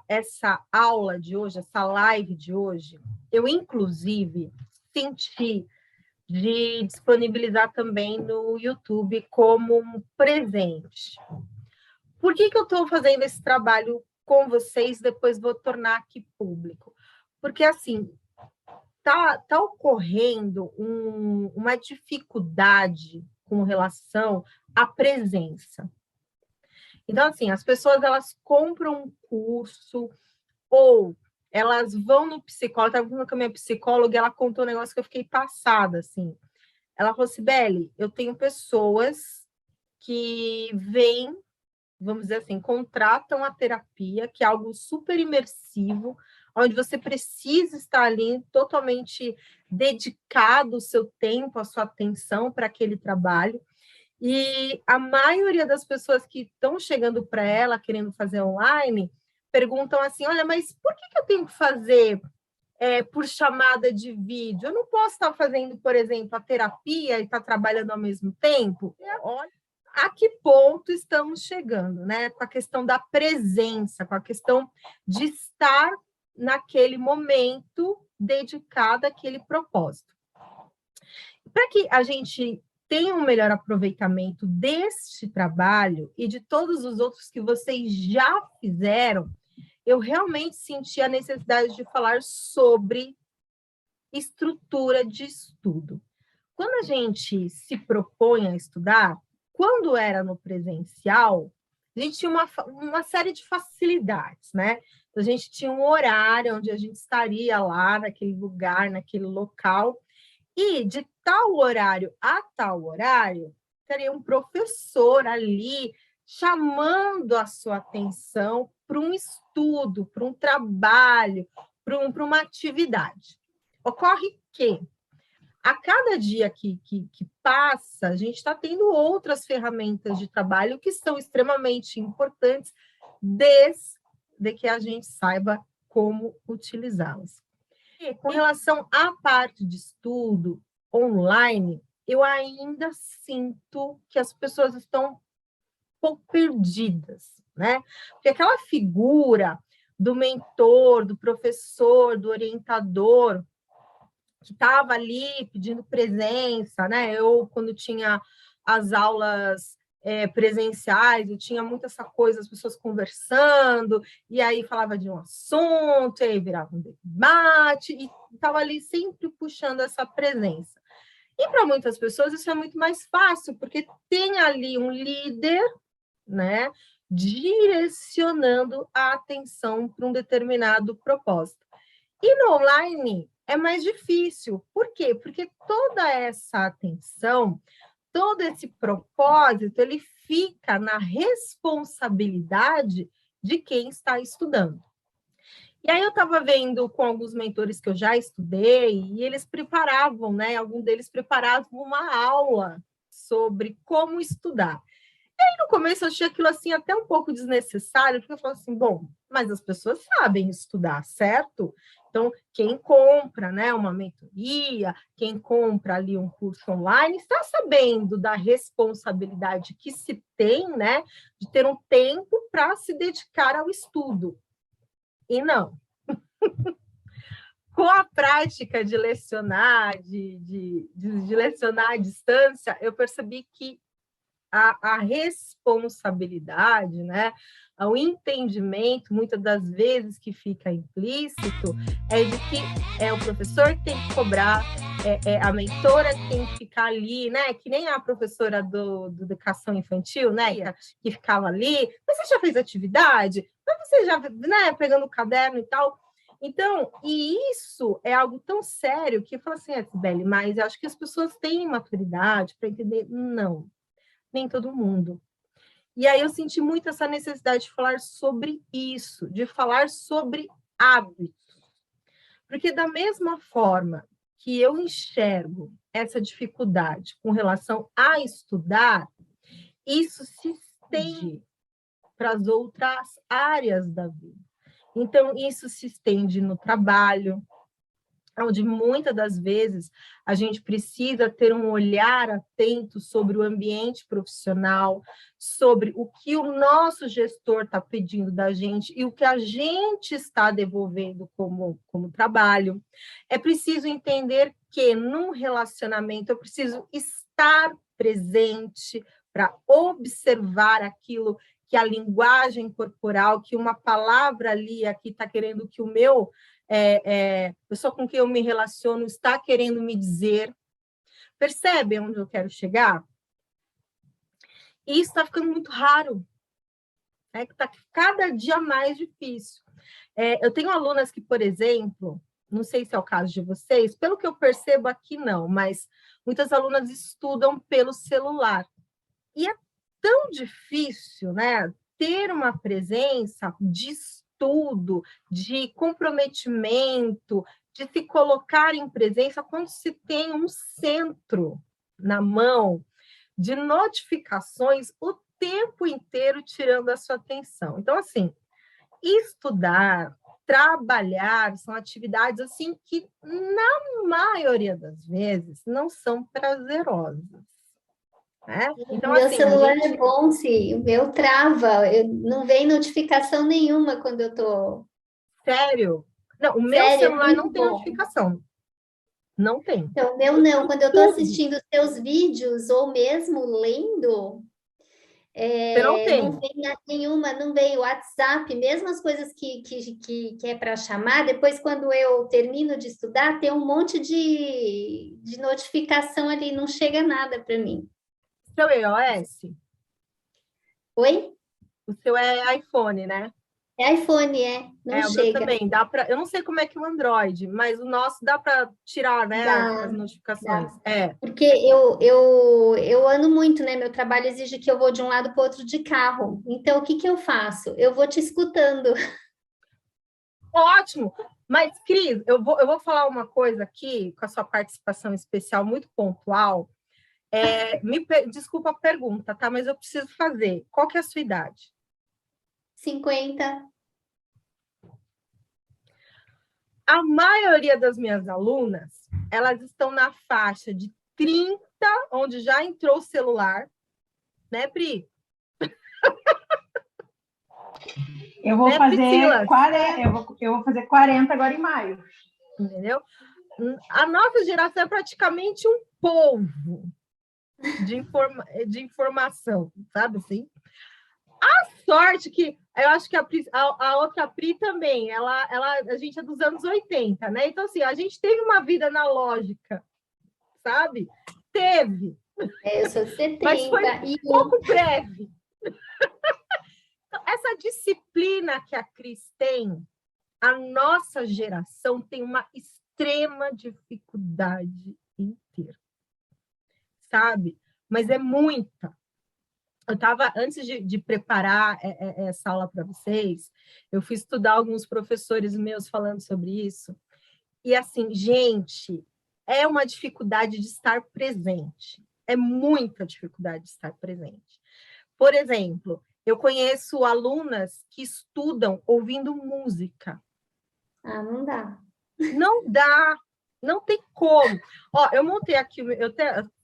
essa aula de hoje, essa live de hoje, eu, inclusive, senti de disponibilizar também no YouTube como um presente. Por que eu estou fazendo esse trabalho com vocês? Depois vou tornar aqui público. Porque, assim, tá ocorrendo uma dificuldade com relação à presença. Então, assim, as pessoas, elas compram um curso ou elas vão no psicólogo. Eu estava falando com a minha psicóloga e ela contou um negócio que eu fiquei passada, assim. Ela falou assim, Beli, eu tenho pessoas que vêm, vamos dizer assim, contratam a terapia, que é algo super imersivo, onde você precisa estar ali totalmente dedicado o seu tempo, a sua atenção para aquele trabalho. E a maioria das pessoas que estão chegando para ela, querendo fazer online, perguntam assim, olha, mas por que eu tenho que fazer por chamada de vídeo? Eu não posso estar fazendo, por exemplo, a terapia e estar trabalhando ao mesmo tempo? Olha, a que ponto estamos chegando, né? Com a questão da presença, com a questão de estar naquele momento dedicado àquele propósito. Para que a gente tenha um melhor aproveitamento deste trabalho e de todos os outros que vocês já fizeram, eu realmente senti a necessidade de falar sobre estrutura de estudo. Quando a gente se propõe a estudar, quando era no presencial, a gente tinha uma série de facilidades, né? A gente tinha um horário onde a gente estaria lá, naquele lugar, naquele local, e de tal horário a tal horário, teria um professor ali chamando a sua atenção para um estudo, para um trabalho, para uma atividade. Ocorre que, a cada dia que passa, a gente está tendo outras ferramentas de trabalho que são extremamente importantes, desde que a gente saiba como utilizá-las. E com relação à parte de estudo online, eu ainda sinto que as pessoas estão um pouco perdidas, né? Porque aquela figura do mentor, do professor, do orientador, que estava ali pedindo presença, né? Eu, quando tinha as aulas presenciais, eu tinha muito essa coisa, as pessoas conversando, e aí falava de um assunto, e aí virava um debate, e estava ali sempre puxando essa presença. E para muitas pessoas isso é muito mais fácil, porque tem ali um líder, né, direcionando a atenção para um determinado propósito. E no online é mais difícil. Por quê? Porque toda essa atenção, todo esse propósito, ele fica na responsabilidade de quem está estudando. E aí eu estava vendo com alguns mentores que eu já estudei, e eles preparavam, né? Algum deles preparavam uma aula sobre como estudar. E aí, no começo, eu achei aquilo assim até um pouco desnecessário, porque eu falo assim, bom, mas as pessoas sabem estudar, certo? Então, quem compra, né, uma mentoria, quem compra ali um curso online, está sabendo da responsabilidade que se tem, né, de ter um tempo para se dedicar ao estudo. E não. Com a prática de lecionar, de lecionar à distância, eu percebi que a responsabilidade, né, o entendimento, muitas das vezes que fica implícito, é de que é o professor que tem que cobrar, a mentora que tem que ficar ali, né, que nem a professora do educação infantil, né, que ficava ali, mas você já fez atividade? Mas você já, né, pegando o caderno e tal. Então, e isso é algo tão sério que eu falo assim, Sibeli, mas eu acho que as pessoas têm maturidade para entender, não, nem todo mundo. E aí eu senti muito essa necessidade de falar sobre isso, de falar sobre hábitos. Porque da mesma forma que eu enxergo essa dificuldade com relação a estudar, isso se estende para as outras áreas da vida. Então, isso se estende no trabalho, onde muitas das vezes a gente precisa ter um olhar atento sobre o ambiente profissional, sobre o que o nosso gestor está pedindo da gente e o que a gente está devolvendo como trabalho. É preciso entender que, num relacionamento, eu preciso estar presente para observar aquilo que a linguagem corporal, que uma palavra ali aqui está querendo que o meu pessoa com quem eu me relaciono está querendo me dizer. Percebe onde eu quero chegar? E isso está ficando muito raro. Está cada dia mais difícil. Eu tenho alunas que, por exemplo, não sei se é o caso de vocês, pelo que eu percebo aqui não, mas muitas alunas estudam pelo celular. E é tão difícil, né, ter uma presença de estudo, de comprometimento, de se colocar em presença quando se tem um centro na mão de notificações o tempo inteiro tirando a sua atenção. Então, assim, estudar, trabalhar, são atividades assim que, na maioria das vezes, não são prazerosas. Né? Então, Meu assim, celular é bom, se o meu trava, não vem notificação nenhuma quando eu tô. sério? Não, o meu Sério, é celular muito não tem bom. notificação. Não tem. Então, o meu Eu não. tiro Quando eu tô tudo. assistindo os teus vídeos ou mesmo lendo, Você não não tem. vem nenhuma, não vem o WhatsApp, mesmo as coisas que é para chamar, depois quando eu termino de estudar, tem um monte de notificação ali, não chega nada para mim. Seu iOS, Oi? o seu é iPhone, né? É iPhone, não O meu chega. também. Dá para. Eu não sei como é que o Android, mas o nosso dá para tirar, né, as Dá, notificações. dá. Porque eu ando muito, né? Meu trabalho exige que eu vou de um lado para o outro de carro. Então, o que que eu faço? Eu vou te escutando. Ótimo. Mas, Cris, eu vou falar uma coisa aqui, com a sua participação especial, muito pontual. Desculpa a pergunta, tá? Mas eu preciso fazer. Qual que é a sua idade? 50. A maioria das minhas alunas, elas estão na faixa de 30, onde já entrou o celular, né, Pri? Eu vou Né, fazer Priscila? 40, eu vou fazer 40 agora em maio. Entendeu? A nossa geração é praticamente um polvo de informação, sabe assim? A sorte que eu acho que a outra Pri também, a gente é dos anos 80, né? Então, assim, a gente teve uma vida analógica, sabe? Teve, Eu sou mas foi 70 e pouco breve. Então, essa disciplina que a Cris tem, a nossa geração tem uma extrema dificuldade em ter, sabe? Mas é muita. Eu estava, antes de preparar essa aula para vocês, eu fui estudar alguns professores meus falando sobre isso. E assim, gente, é uma dificuldade de estar presente. É muita dificuldade de estar presente. Por exemplo, eu conheço alunas que estudam ouvindo música. não dá. Não dá, não tem como. Ó, eu montei aqui, eu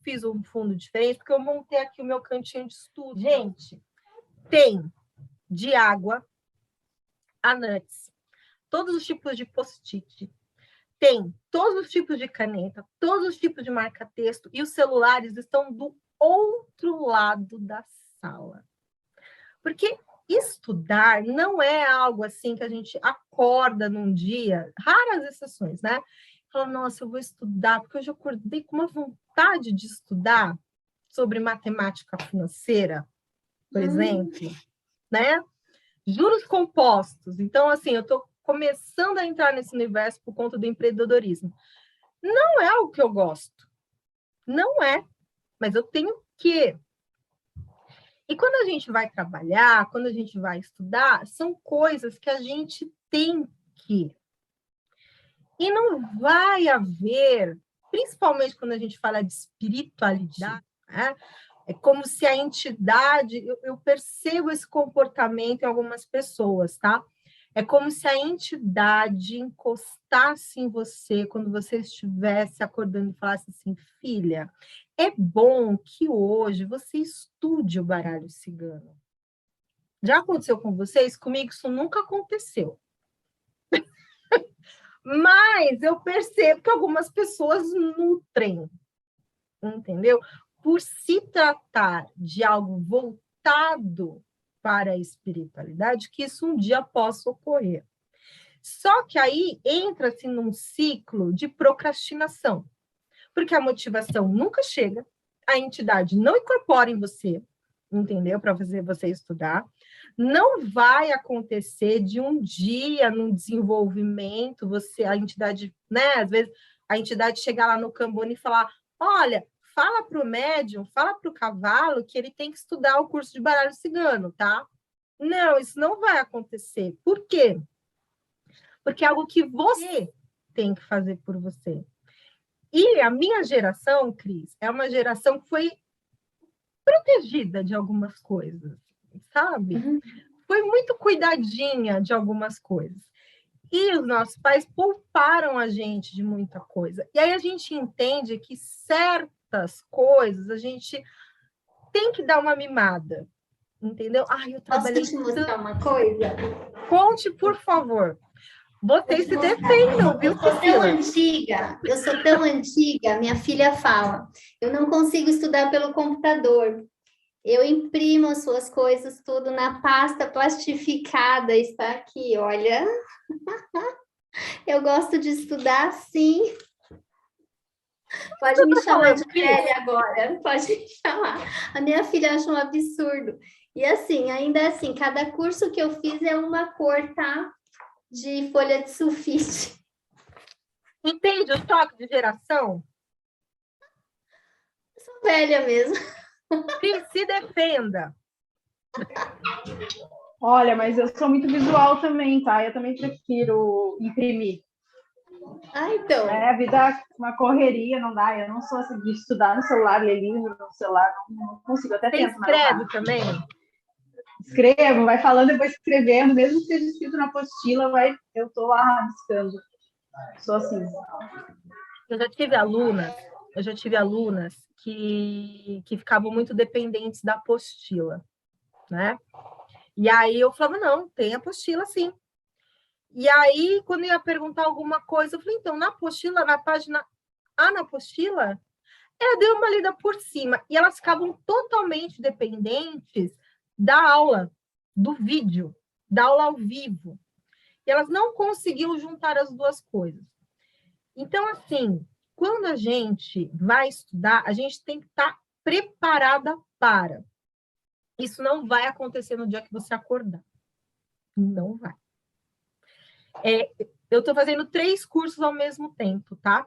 fiz um fundo diferente, porque eu montei aqui o meu cantinho de estudo. Gente, tem de água a nuts, todos os tipos de post-it, tem todos os tipos de caneta, todos os tipos de marca-texto, e os celulares estão do outro lado da sala. Porque estudar não é algo assim que a gente acorda num dia, raras exceções, né? Fala, nossa, eu vou estudar, porque eu já acordei com uma vontade de estudar sobre matemática financeira, por exemplo, né? Juros compostos. Então, assim, eu estou começando a entrar nesse universo por conta do empreendedorismo. Não é algo que eu gosto. Não é. Mas eu tenho que. E quando a gente vai trabalhar, quando a gente vai estudar, são coisas que a gente tem que. E não vai haver, principalmente quando a gente fala de espiritualidade, né? É como se a entidade, eu percebo esse comportamento em algumas pessoas, tá? É como se a entidade encostasse em você quando você estivesse acordando e falasse assim, filha, é bom que hoje você estude o baralho cigano. Já aconteceu com vocês? Comigo isso nunca aconteceu. Mas eu percebo que algumas pessoas nutrem, entendeu? Por se tratar de algo voltado para a espiritualidade, que isso um dia possa ocorrer. Só que aí entra-se num ciclo de procrastinação, porque a motivação nunca chega, a entidade não incorpora em você, entendeu? Para fazer você estudar. Não vai acontecer de um dia, num desenvolvimento, a entidade, né? Às vezes a entidade chegar lá no Cambone e falar: olha, fala para o médium, fala para o cavalo que ele tem que estudar o curso de baralho cigano, tá? Não, isso não vai acontecer. Por quê? Porque é algo que você tem que fazer por você. E a minha geração, Cris, é uma geração que foi protegida de algumas coisas, sabe? Uhum. Foi muito cuidadinha de algumas coisas. E os nossos pais pouparam a gente de muita coisa. E aí a gente entende que certas coisas a gente tem que dar uma mimada, entendeu? Eu Posso trabalhei te mostrar uma coisa? Conte, por favor. Vocês se defendam, viu, Eu sou tão Priscila? eu sou tão antiga, minha filha fala, eu não consigo estudar pelo computador. Eu imprimo as suas coisas tudo na pasta plastificada, está aqui, olha. Eu gosto de estudar assim. Pode me chamar de velha agora, pode me chamar. A minha filha acha um absurdo. E assim, ainda assim, cada curso que eu fiz é uma cor, tá? De folha de sulfite. Entende o choque de geração? Eu sou velha mesmo. Se defenda. Olha, mas eu sou muito visual também, tá? Eu também prefiro imprimir. Então. A vida é uma correria, não dá. Eu não sou assim de estudar no celular, ler livro no celular, não consigo. Até Você tento, escreve também? Escrevo, vai falando, eu vou escrevendo, mesmo que seja escrito na apostila, eu tô lá rabiscando. Sou assim. Eu já tive alunas que ficavam muito dependentes da apostila, né? E aí eu falava, não, tem apostila sim. E aí, quando eu ia perguntar alguma coisa, eu falei, então, na apostila, na página A na apostila, eu dei uma lida por cima. E elas ficavam totalmente dependentes da aula, do vídeo, da aula ao vivo. E elas não conseguiam juntar as duas coisas. Então, assim, quando a gente vai estudar, a gente tem que estar preparada para. Isso não vai acontecer no dia que você acordar. Não vai. Eu estou fazendo 3 cursos ao mesmo tempo, tá?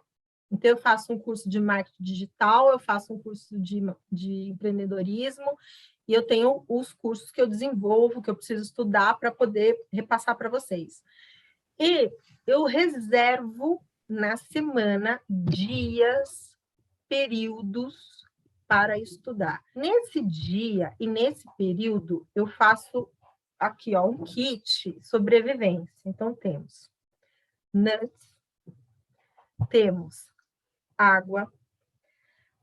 Então, eu faço um curso de marketing digital, eu faço um curso de empreendedorismo, e eu tenho os cursos que eu desenvolvo, que eu preciso estudar para poder repassar para vocês. E eu reservo na semana dias, períodos para estudar. Nesse dia e nesse período, eu faço aqui, ó, um kit sobrevivência. Então, temos nuts, temos água,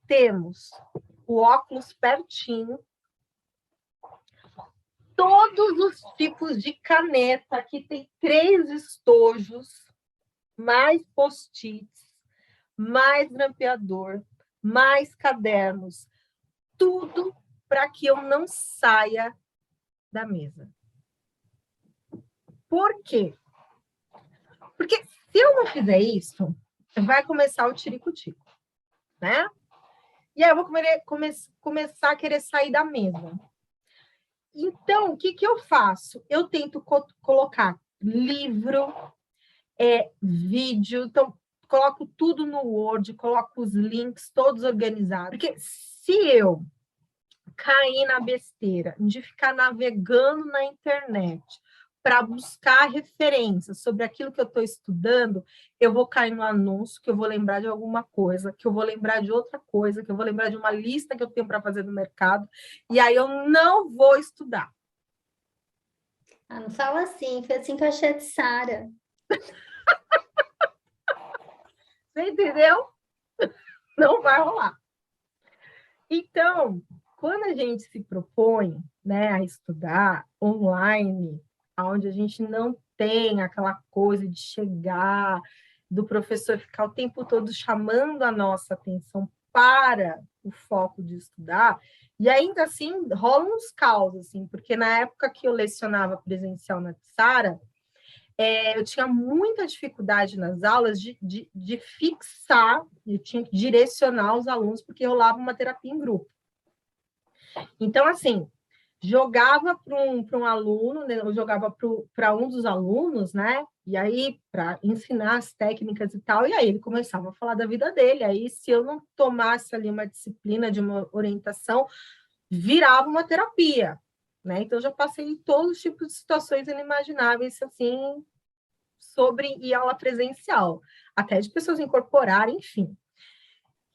temos o óculos pertinho, todos os tipos de caneta, aqui tem 3 estojos, mais post-its, mais grampeador, mais cadernos, tudo para que eu não saia da mesa. Por quê? Porque se eu não fizer isso, vai começar o tirico-tico, né? E aí eu vou começar a querer sair da mesa. Então, o que eu faço? Eu tento colocar livro, vídeo, então coloco tudo no Word, coloco os links todos organizados. Porque se eu cair na besteira de ficar navegando na internet para buscar referências sobre aquilo que eu estou estudando, eu vou cair no anúncio, que eu vou lembrar de alguma coisa, que eu vou lembrar de outra coisa, que eu vou lembrar de uma lista que eu tenho para fazer no mercado, e aí eu não vou estudar. Ah, não fala assim, foi assim que eu achei de Sara. Você entendeu? Não vai rolar. Então, quando a gente se propõe, né, a estudar online, onde a gente não tem aquela coisa de chegar, do professor ficar o tempo todo chamando a nossa atenção para o foco de estudar, e ainda assim rolam uns caos, assim, porque na época que eu lecionava presencial na Sara, eu tinha muita dificuldade nas aulas de fixar, eu tinha que direcionar os alunos, porque rolava uma terapia em grupo. Então, assim, jogava para um aluno, né, eu jogava para um dos alunos, né? E aí, para ensinar as técnicas e tal, e aí ele começava a falar da vida dele. Aí, se eu não tomasse ali uma disciplina de uma orientação, virava uma terapia, né? Então, eu já passei em todos os tipos de situações inimagináveis, assim, sobre e aula presencial, até de pessoas incorporarem, enfim.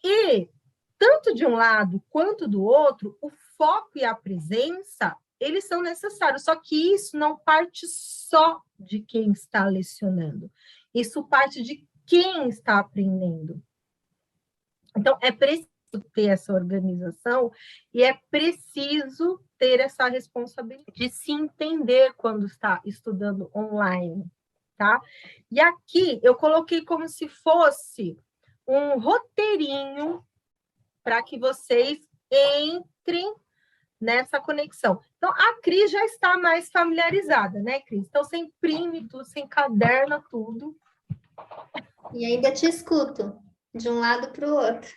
E tanto de um lado quanto do outro, o foco e a presença, eles são necessários, só que isso não parte só de quem está lecionando, isso parte de quem está aprendendo. Então, é preciso ter essa organização e é preciso ter essa responsabilidade de se entender quando está estudando online, tá? E aqui eu coloquei como se fosse um roteirinho para que vocês entrem nessa conexão. Então, a Cris já está mais familiarizada, né, Cris? Então, você imprime tudo, você encaderna tudo. E ainda te escuto, de um lado para o outro.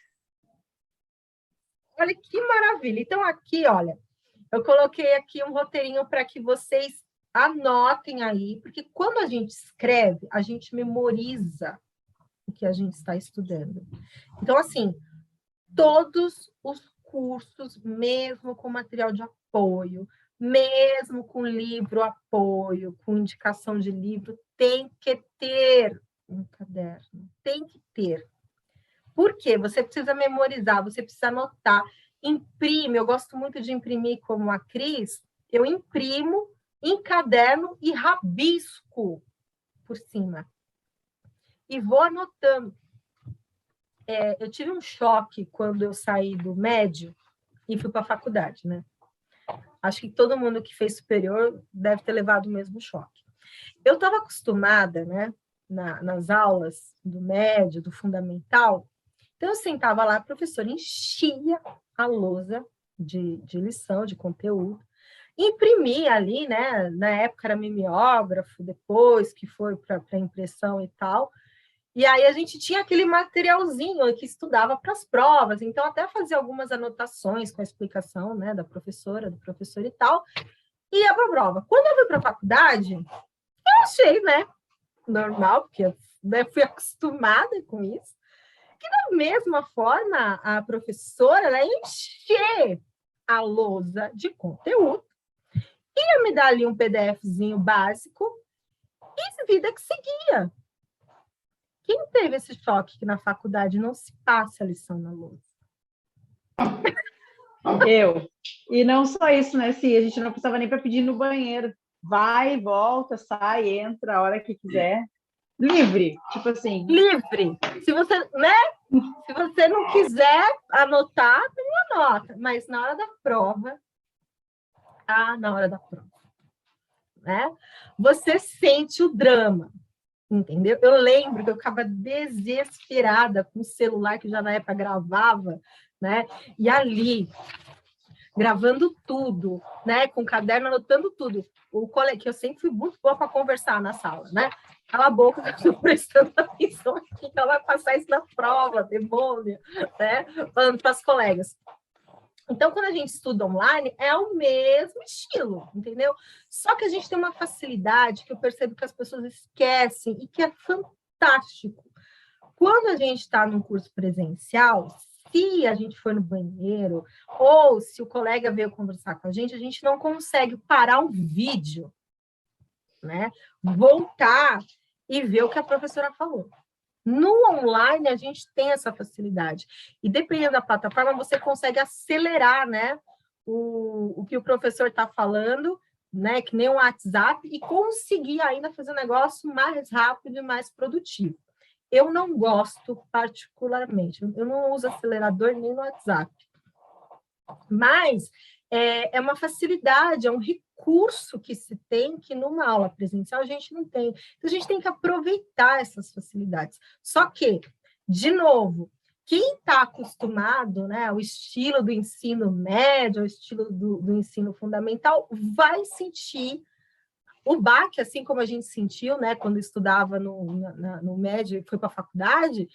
Olha que maravilha. Então, aqui, olha, eu coloquei aqui um roteirinho para que vocês anotem aí, porque quando a gente escreve, a gente memoriza o que a gente está estudando. Então, assim, todos os cursos, mesmo com material de apoio, mesmo com livro apoio, com indicação de livro, tem que ter um caderno, tem que ter. Por quê? Você precisa memorizar, você precisa anotar, imprime, eu gosto muito de imprimir como a Cris, eu imprimo, encaderno e rabisco por cima. E vou anotando. Eu tive um choque quando eu saí do médio e fui para a faculdade, né? Acho que todo mundo que fez superior deve ter levado o mesmo choque. Eu estava acostumada, né, nas aulas do médio, do fundamental, então eu sentava lá, a professora enchia a lousa de lição, de conteúdo, imprimia ali, né, na época era mimeógrafo, depois que foi para impressão e tal, e aí a gente tinha aquele materialzinho que estudava para as provas, então até fazia algumas anotações com a explicação, né, da professora, do professor e tal, e ia para a prova. Quando eu fui para a faculdade, eu achei, né, normal, porque eu, né, fui acostumada com isso, que da mesma forma a professora ela ia encher a lousa de conteúdo, ia me dar ali um PDFzinho básico e vida que seguia. Quem teve esse choque que na faculdade não se passa a lição na lousa? Eu. E não só isso, né, Cia? A gente não precisava nem para pedir no banheiro. Vai, volta, sai, entra a hora que quiser. Livre, tipo assim. Livre. Se você, né? Se você não quiser anotar, não anota. Mas na hora da prova, né? Você sente o drama. Entendeu? Eu lembro que eu ficava desesperada com o celular que já na época gravava, né? E ali, gravando tudo, né? Com o caderno, anotando tudo. O colega, que eu sempre fui muito boa para conversar na sala, né? Cala a boca, eu estou prestando atenção aqui, que ela vai passar isso na prova, demônio, né? Falando para as colegas. Então, quando a gente estuda online, é o mesmo estilo, entendeu? Só que a gente tem uma facilidade que eu percebo que as pessoas esquecem e que é fantástico. Quando a gente está num curso presencial, se a gente for no banheiro ou se o colega veio conversar com a gente não consegue parar um vídeo, né? Voltar e ver o que a professora falou. No online, a gente tem essa facilidade. E dependendo da plataforma, você consegue acelerar, né, o que o professor está falando né, que nem um WhatsApp, e conseguir ainda fazer um negócio mais rápido e mais produtivo. Eu não gosto particularmente, eu não uso acelerador nem no WhatsApp, mas é uma facilidade, é um recurso que se tem que numa aula presencial a gente não tem. Então, a gente tem que aproveitar essas facilidades. Só que, de novo, quem está acostumado, né, ao estilo do ensino médio, ao estilo do ensino fundamental, vai sentir o baque, assim como a gente sentiu, né, quando estudava no médio e foi para a faculdade,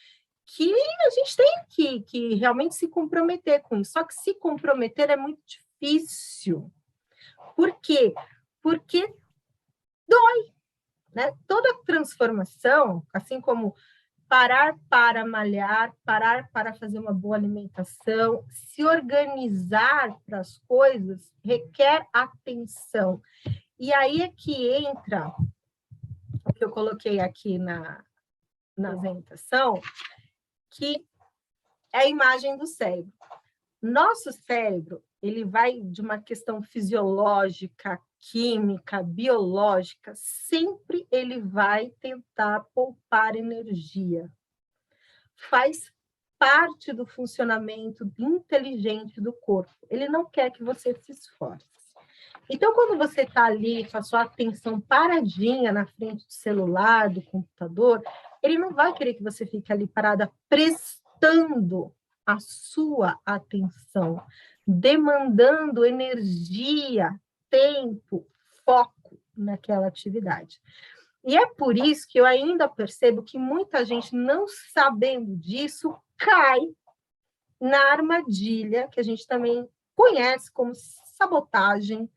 que a gente tem que realmente se comprometer com isso. Só que se comprometer é muito difícil. Por quê? Porque dói, né? Toda transformação, assim como parar para malhar, parar para fazer uma boa alimentação, se organizar para as coisas, requer atenção. E aí é que entra o que eu coloquei aqui na apresentação, que é a imagem do cérebro. Nosso cérebro, ele vai de uma questão fisiológica, química, biológica, sempre ele vai tentar poupar energia. Faz parte do funcionamento inteligente do corpo. Ele não quer que você se esforce. Então, quando você está ali com a sua atenção paradinha na frente do celular, do computador, ele não vai querer que você fique ali parada prestando a sua atenção, demandando energia, tempo, foco naquela atividade. E é por isso que eu ainda percebo que muita gente, não sabendo disso, cai na armadilha, que a gente também conhece como sabotagem,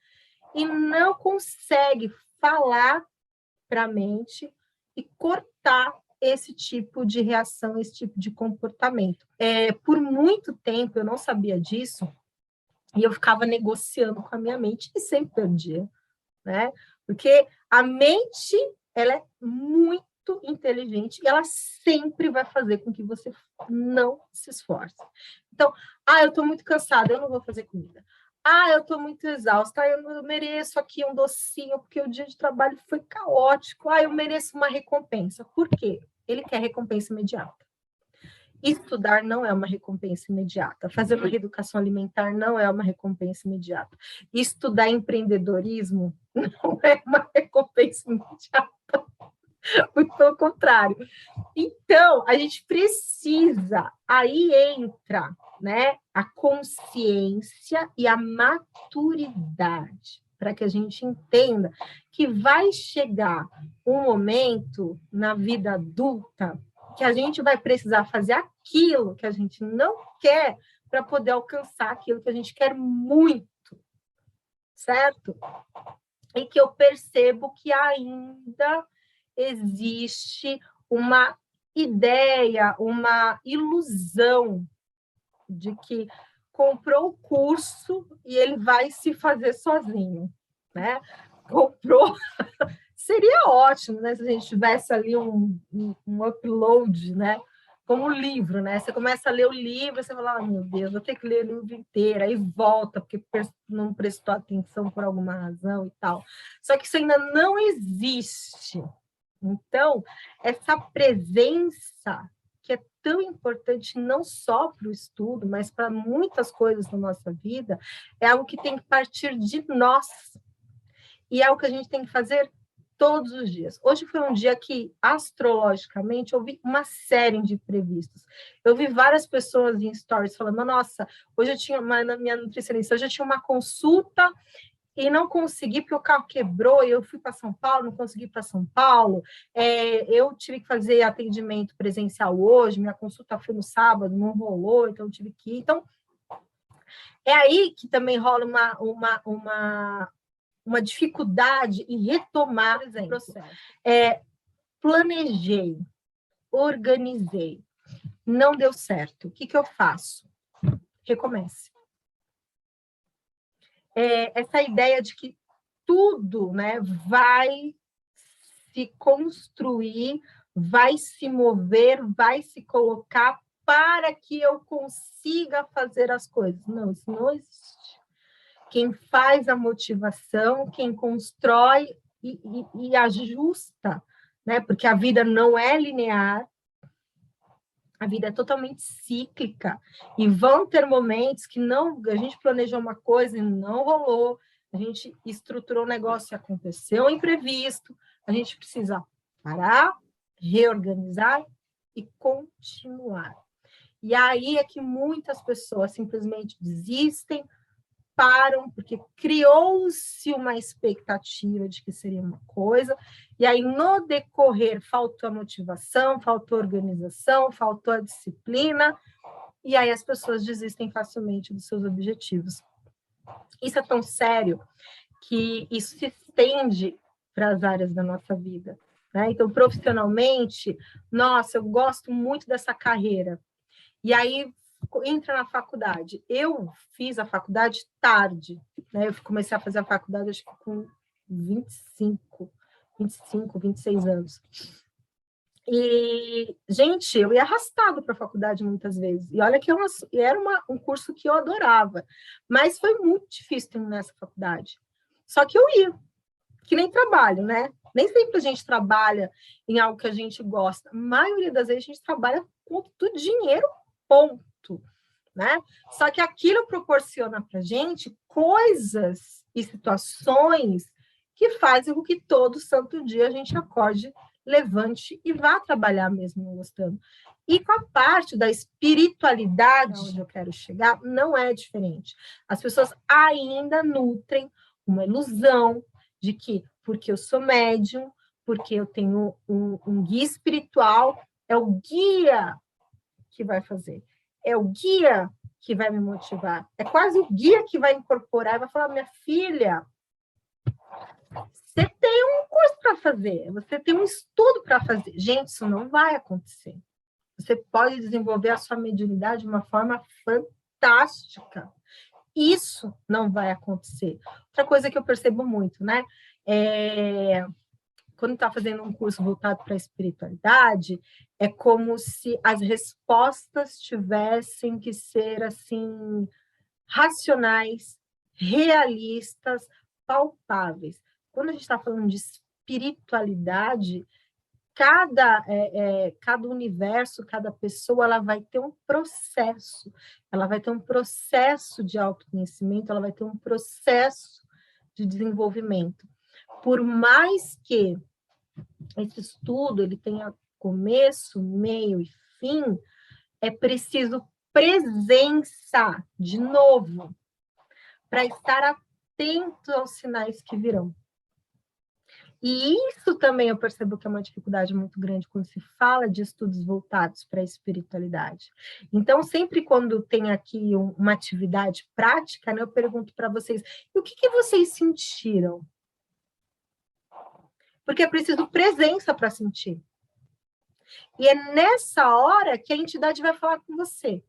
e não consegue falar para a mente e cortar esse tipo de reação, esse tipo de comportamento. Por muito tempo eu não sabia disso e eu ficava negociando com a minha mente e sempre perdia, né? Porque a mente, ela é muito inteligente e ela sempre vai fazer com que você não se esforce. Então, eu estou muito cansada, eu não vou fazer comida. Eu estou muito exausta, eu mereço aqui um docinho, porque o dia de trabalho foi caótico, eu mereço uma recompensa. Por quê? Ele quer recompensa imediata. Estudar não é uma recompensa imediata. Fazer uma reeducação alimentar não é uma recompensa imediata. Estudar empreendedorismo não é uma recompensa imediata. Muito pelo contrário. Então, a gente precisa, aí entra, né, a consciência e a maturidade, para que a gente entenda que vai chegar um momento na vida adulta que a gente vai precisar fazer aquilo que a gente não quer para poder alcançar aquilo que a gente quer muito, certo? E que eu percebo que ainda existe uma ideia, uma ilusão de que comprou o curso e ele vai se fazer sozinho, né? Comprou, seria ótimo, né? Se a gente tivesse ali um upload, né? Como um livro, né? Você começa a ler o livro, você fala, meu Deus, vou ter que ler o livro inteiro, aí volta, porque não prestou atenção por alguma razão e tal. Só que isso ainda não existe. Então, essa presença que é tão importante não só para o estudo, mas para muitas coisas na nossa vida, é algo que tem que partir de nós. E é algo que a gente tem que fazer todos os dias. Hoje foi um dia que, astrologicamente, eu vi uma série de imprevistos. Eu vi várias pessoas em stories falando, nossa, hoje eu tinha minha nutricionista, hoje eu tinha uma consulta e não consegui porque o carro quebrou e eu fui para São Paulo, não consegui ir para São Paulo, eu tive que fazer atendimento presencial hoje, minha consulta foi no sábado, não rolou, então eu tive que ir. Então, é aí que também rola uma dificuldade em retomar o processo. Planejei, organizei, não deu certo. O que eu faço? Recomece. Essa ideia de que tudo, né, vai se construir, vai se mover, vai se colocar para que eu consiga fazer as coisas. Não, isso não existe. quem faz a motivação, quem constrói e ajusta, né? Porque a vida não é linear, a vida é totalmente cíclica, e vão ter momentos que não, a gente planejou uma coisa e não rolou, a gente estruturou o negócio e aconteceu um imprevisto, a gente precisa parar, reorganizar e continuar. E aí é que muitas pessoas simplesmente desistem, param, porque criou-se uma expectativa de que seria uma coisa, e aí no decorrer faltou a motivação, faltou a organização, faltou a disciplina, e aí as pessoas desistem facilmente dos seus objetivos. Isso é tão sério que isso se estende para as áreas da nossa vida, né? Então, profissionalmente, nossa, eu gosto muito dessa carreira. E aí entra na faculdade. Eu fiz a faculdade tarde, né? Eu comecei a fazer a faculdade acho que com 25, 26 anos. E, gente, eu ia arrastado para a faculdade muitas vezes. E olha que era um curso que eu adorava. Mas foi muito difícil terminar essa faculdade. Só que eu ia, que nem trabalho, né? Nem sempre a gente trabalha em algo que a gente gosta. A maioria das vezes a gente trabalha com do dinheiro, ponto, né? Só que aquilo proporciona para a gente coisas e situações que fazem com que todo santo dia a gente acorde, levante e vá trabalhar mesmo não gostando. E com a parte da espiritualidade, onde eu quero chegar, não é diferente. As pessoas ainda nutrem uma ilusão de que, porque eu sou médium, porque eu tenho um guia espiritual, é o guia que vai fazer. É o guia que vai me motivar. É quase o guia que vai incorporar e vai falar, minha filha, você tem um curso para fazer, você tem um estudo para fazer. Gente, isso não vai acontecer. Você pode desenvolver a sua mediunidade de uma forma fantástica. Isso não vai acontecer. Outra coisa que eu percebo muito, né? Quando está fazendo um curso voltado para a espiritualidade, é como se as respostas tivessem que ser assim racionais, realistas, palpáveis. Quando a gente está falando de espiritualidade, cada universo, cada pessoa, ela vai ter um processo. Ela vai ter um processo de autoconhecimento, ela vai ter um processo de desenvolvimento. Por mais que esse estudo ele tenha começo, meio e fim, é preciso presença, de novo, para estar atento aos sinais que virão. E isso também eu percebo que é uma dificuldade muito grande quando se fala de estudos voltados para a espiritualidade. Então, sempre quando tem aqui uma atividade prática, né, eu pergunto para vocês, e o que vocês sentiram? Porque é preciso presença para sentir. E é nessa hora que a entidade vai falar com você.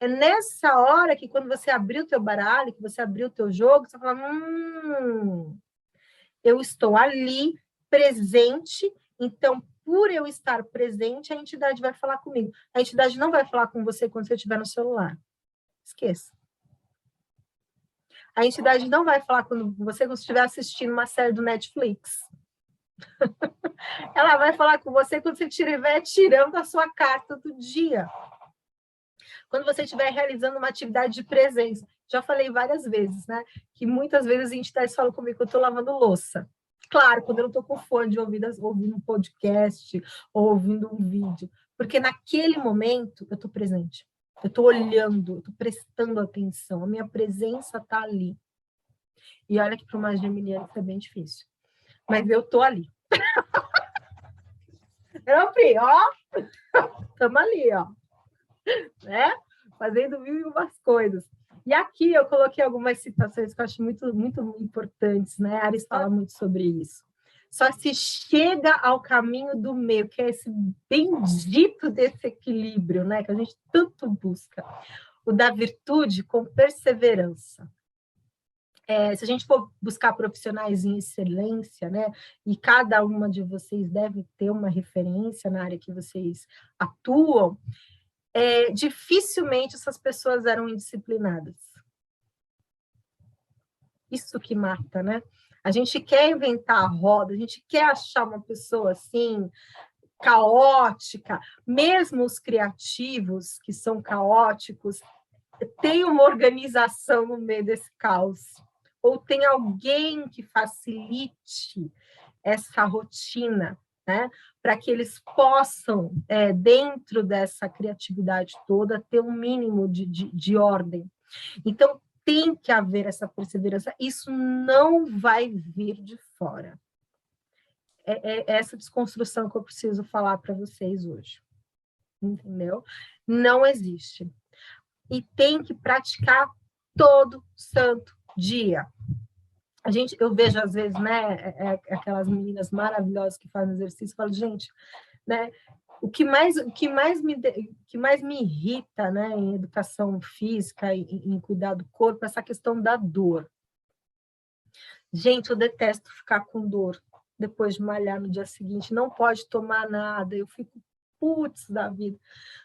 É nessa hora que quando você abrir o teu baralho, que você abrir o teu jogo, você fala, eu estou ali, presente, então, por eu estar presente, a entidade vai falar comigo. A entidade não vai falar com você quando você estiver no celular. Esqueça. A entidade não vai falar com você quando você estiver assistindo uma série do Netflix. Ela vai falar com você quando você estiver tirando a sua carta do dia. Quando você estiver realizando uma atividade de presença. Já falei várias vezes, né? Que muitas vezes a entidade fala comigo que eu estou lavando louça. Claro, quando eu não estou com fone de ouvido, ouvindo um podcast ou ouvindo um vídeo. Porque naquele momento eu estou presente. Eu estou olhando, eu estou prestando atenção. A minha presença está ali. E olha que para uma geminiana isso é bem difícil. Mas eu estou ali. Eu, Pri, ó, estamos ali, ó, né? Fazendo mil e umas coisas. E aqui eu coloquei algumas citações que eu acho muito, muito importantes, né? A Ares fala muito sobre isso. Só se chega ao caminho do meio, que é esse bendito desse equilíbrio, né? Que a gente tanto busca. O da virtude com perseverança. Se a gente for buscar profissionais em excelência, né, e cada uma de vocês deve ter uma referência na área que vocês atuam, dificilmente essas pessoas eram indisciplinadas. Isso que mata, né? A gente quer inventar a roda, a gente quer achar uma pessoa assim, caótica. Mesmo os criativos, que são caóticos, tem uma organização no meio desse caos. Ou tem alguém que facilite essa rotina, né? Para que eles possam, dentro dessa criatividade toda, ter um mínimo de ordem. Então, tem que haver essa perseverança. Isso não vai vir de fora. É essa desconstrução que eu preciso falar para vocês hoje. Entendeu? Não existe. E tem que praticar todo santo dia. Eu vejo às vezes, né, aquelas meninas maravilhosas que fazem exercício, eu falo, gente, né, o que mais me irrita, né, em educação física, em cuidar do corpo, é essa questão da dor. Gente, eu detesto ficar com dor depois de malhar no dia seguinte, não pode tomar nada, eu fico putz da vida.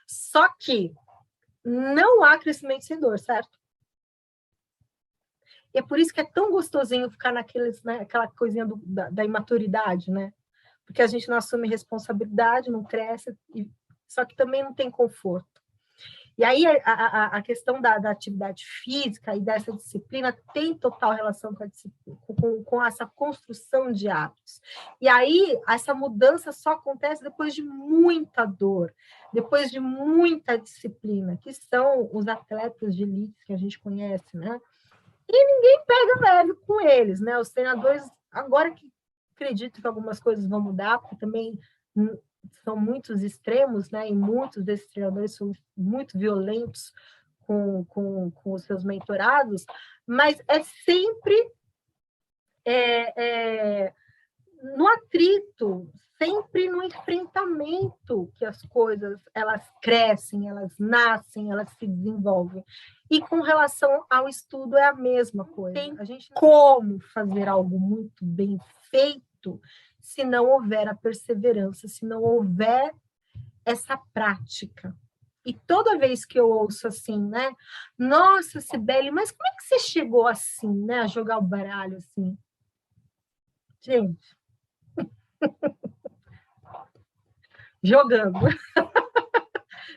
Só que não há crescimento sem dor, certo? E é por isso que é tão gostosinho ficar naquela coisinha da imaturidade, né? Porque a gente não assume responsabilidade, não cresce, só que também não tem conforto. E aí a questão da atividade física e dessa disciplina tem total relação com essa construção de hábitos. E aí essa mudança só acontece depois de muita dor, depois de muita disciplina, que são os atletas de elite que a gente conhece, né? E ninguém pega leve com eles, né? Os treinadores, agora que acredito que algumas coisas vão mudar, porque também são muitos extremos, né? E muitos desses treinadores são muito violentos com os seus mentorados, mas é sempre no atrito, sempre no enfrentamento que as coisas elas crescem, elas nascem, elas se desenvolvem. E com relação ao estudo é a mesma coisa. A gente não tem como fazer algo muito bem feito se não houver a perseverança, se não houver essa prática. E toda vez que eu ouço assim, né? Nossa, Cibele, mas como é que você chegou assim, né? A jogar o baralho assim? Gente, jogando.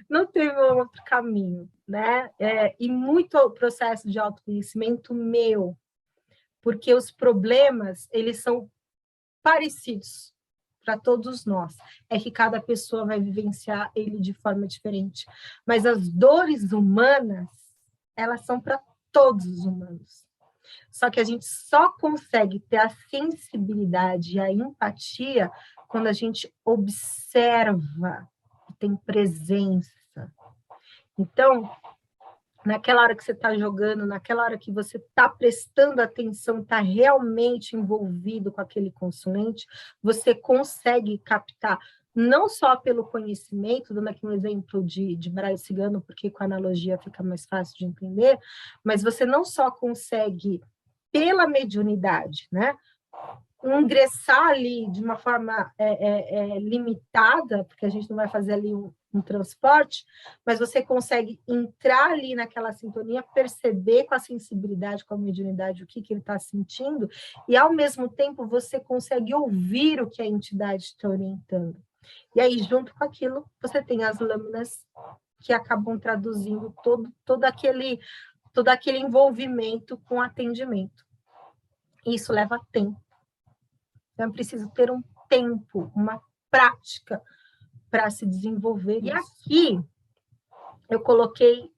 Não teve outro caminho, né? E muito processo de autoconhecimento meu, porque os problemas, eles são parecidos para todos nós. É que cada pessoa vai vivenciar ele de forma diferente. Mas as dores humanas, elas são para todos os humanos. Só que a gente só consegue ter a sensibilidade e a empatia quando a gente observa, tem presença. Então, naquela hora que você está jogando, naquela hora que você está prestando atenção, está realmente envolvido com aquele consulente, você consegue captar, não só pelo conhecimento, dando aqui um exemplo de baralho cigano, porque com a analogia fica mais fácil de entender, mas você não só consegue, pela mediunidade, né, ingressar ali de uma forma limitada, porque a gente não vai fazer ali um transporte, mas você consegue entrar ali naquela sintonia, perceber com a sensibilidade, com a mediunidade, o que ele está sentindo, e ao mesmo tempo você consegue ouvir o que a entidade está orientando. E aí, junto com aquilo, você tem as lâminas que acabam traduzindo todo aquele envolvimento com atendimento. Isso leva tempo. Então, é preciso ter um tempo, uma prática para se desenvolver. E aqui eu coloquei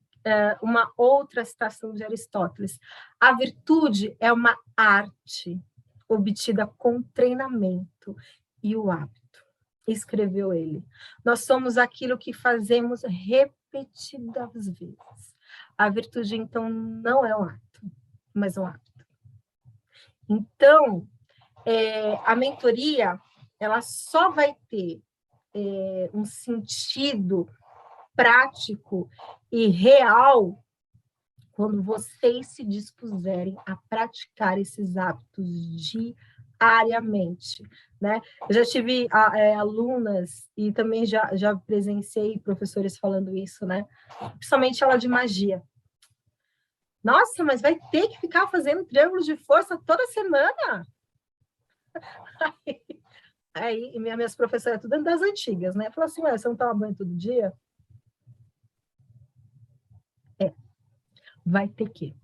uma outra citação de Aristóteles. A virtude é uma arte obtida com treinamento e o hábito. Escreveu ele. Nós somos aquilo que fazemos repetidas vezes. A virtude, então, não é um ato, mas um hábito. Então, a mentoria, ela só vai ter um sentido prático e real quando vocês se dispuserem a praticar esses hábitos diariamente, né? Eu já tive alunas e também já presenciei professores falando isso, né? Principalmente aula de magia. Nossa, mas vai ter que ficar fazendo triângulos de força toda semana? Aí minhas professoras, tudo das antigas, né? Falaram assim, ué, você não toma banho todo dia? Vai ter que.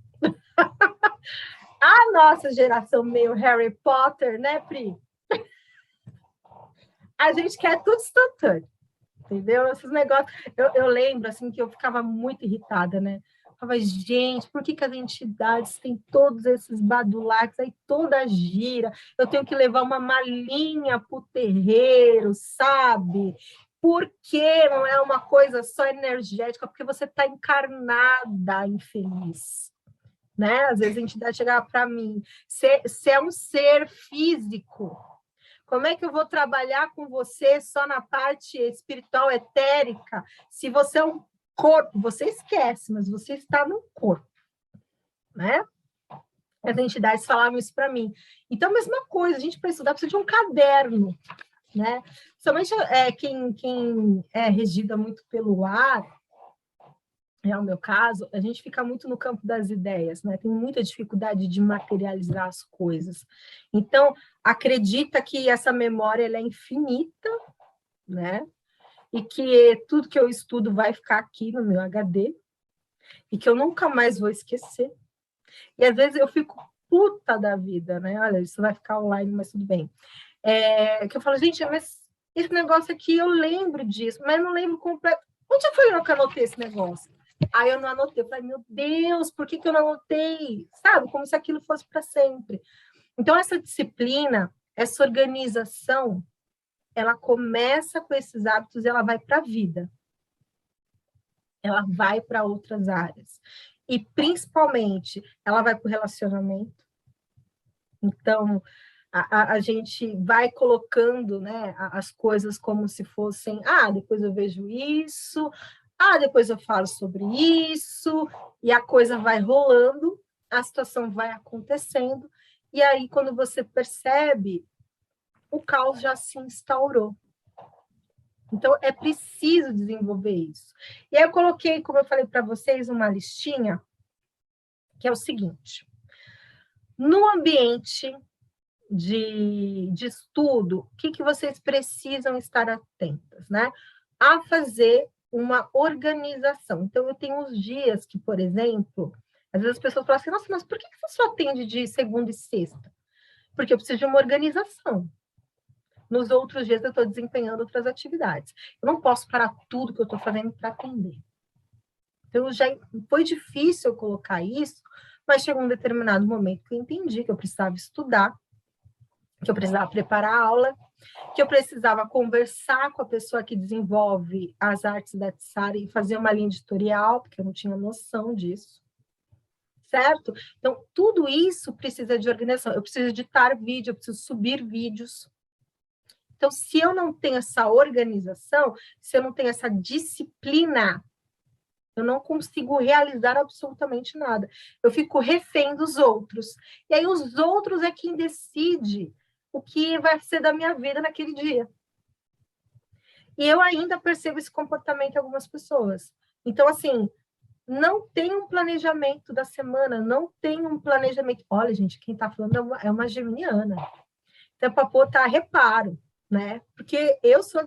A nossa geração meio Harry Potter, né, Pri? A gente quer tudo instantâneo, entendeu? Esses negócios. Eu lembro, assim, que eu ficava muito irritada, né? Eu falava, gente, por que as entidades têm todos esses badulaques aí, toda gira? Eu tenho que levar uma malinha para o terreiro, sabe? Por que não é uma coisa só energética? Porque você está encarnada, infeliz. Né? Às vezes a entidade chegava para mim, você é um ser físico, como é que eu vou trabalhar com você só na parte espiritual, etérica, se você é um corpo? Você esquece, mas você está no corpo, né? As entidades falavam isso para mim. Então, a mesma coisa, a gente para estudar precisa de um caderno, né? Somente quem é regida muito pelo ar, é o meu caso, a gente fica muito no campo das ideias, né? Tem muita dificuldade de materializar as coisas. Então, acredita que essa memória ela é infinita, né? E que tudo que eu estudo vai ficar aqui no meu HD e que eu nunca mais vou esquecer. E às vezes eu fico puta da vida, né? Olha, isso vai ficar online, mas tudo bem. Que eu falo, gente, mas esse negócio aqui eu lembro disso, mas não lembro completo. Onde foi eu que anotei esse negócio? Aí eu não anotei, eu falei, meu Deus, por que eu não anotei? Sabe, como se aquilo fosse para sempre. Então, essa disciplina, essa organização, ela começa com esses hábitos e ela vai para a vida. Ela vai para outras áreas. E, principalmente, ela vai para o relacionamento. Então, a gente vai colocando, né, as coisas como se fossem, depois eu vejo isso, depois eu falo sobre isso, e a coisa vai rolando, a situação vai acontecendo, e aí, quando você percebe, o caos já se instaurou. Então, é preciso desenvolver isso. E aí eu coloquei, como eu falei para vocês, uma listinha, que é o seguinte: no ambiente de estudo, o que vocês precisam estar atentas, né? A fazer uma organização. Então, eu tenho uns dias que, por exemplo, às vezes as pessoas falam assim, nossa, mas por que você só atende de segunda e sexta? Porque eu preciso de uma organização. Nos outros dias eu estou desempenhando outras atividades. Eu não posso parar tudo que eu estou fazendo para atender. Então, já foi difícil eu colocar isso, mas chegou um determinado momento que eu entendi que eu precisava estudar, que eu precisava preparar a aula, que eu precisava conversar com a pessoa que desenvolve as artes da Tsara e fazer uma linha editorial, porque eu não tinha noção disso, certo? Então, tudo isso precisa de organização. Eu preciso editar vídeo, eu preciso subir vídeos. Então, se eu não tenho essa organização, se eu não tenho essa disciplina, eu não consigo realizar absolutamente nada. Eu fico refém dos outros. E aí, os outros é quem decide o que vai ser da minha vida naquele dia. E eu ainda percebo esse comportamento em algumas pessoas. Então, assim, não tem um planejamento da semana, não tem um planejamento. Olha, gente, quem está falando é uma geminiana. Então, para botar reparo, né? Porque eu sou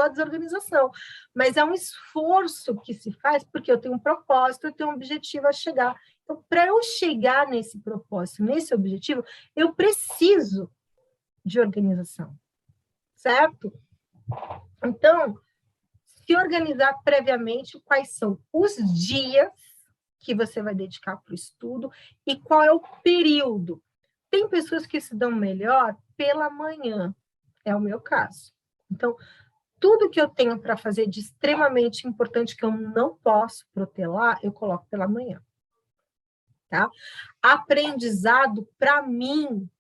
a desorganização. Mas é um esforço que se faz, porque eu tenho um propósito, eu tenho um objetivo a chegar. Então, para eu chegar nesse propósito, nesse objetivo, eu preciso de organização, certo? Então, se organizar previamente quais são os dias que você vai dedicar para o estudo e qual é o período. Tem pessoas que se dão melhor pela manhã, é o meu caso. Então, tudo que eu tenho para fazer de extremamente importante que eu não posso protelar, eu coloco pela manhã. Tá? Aprendizado, para mim,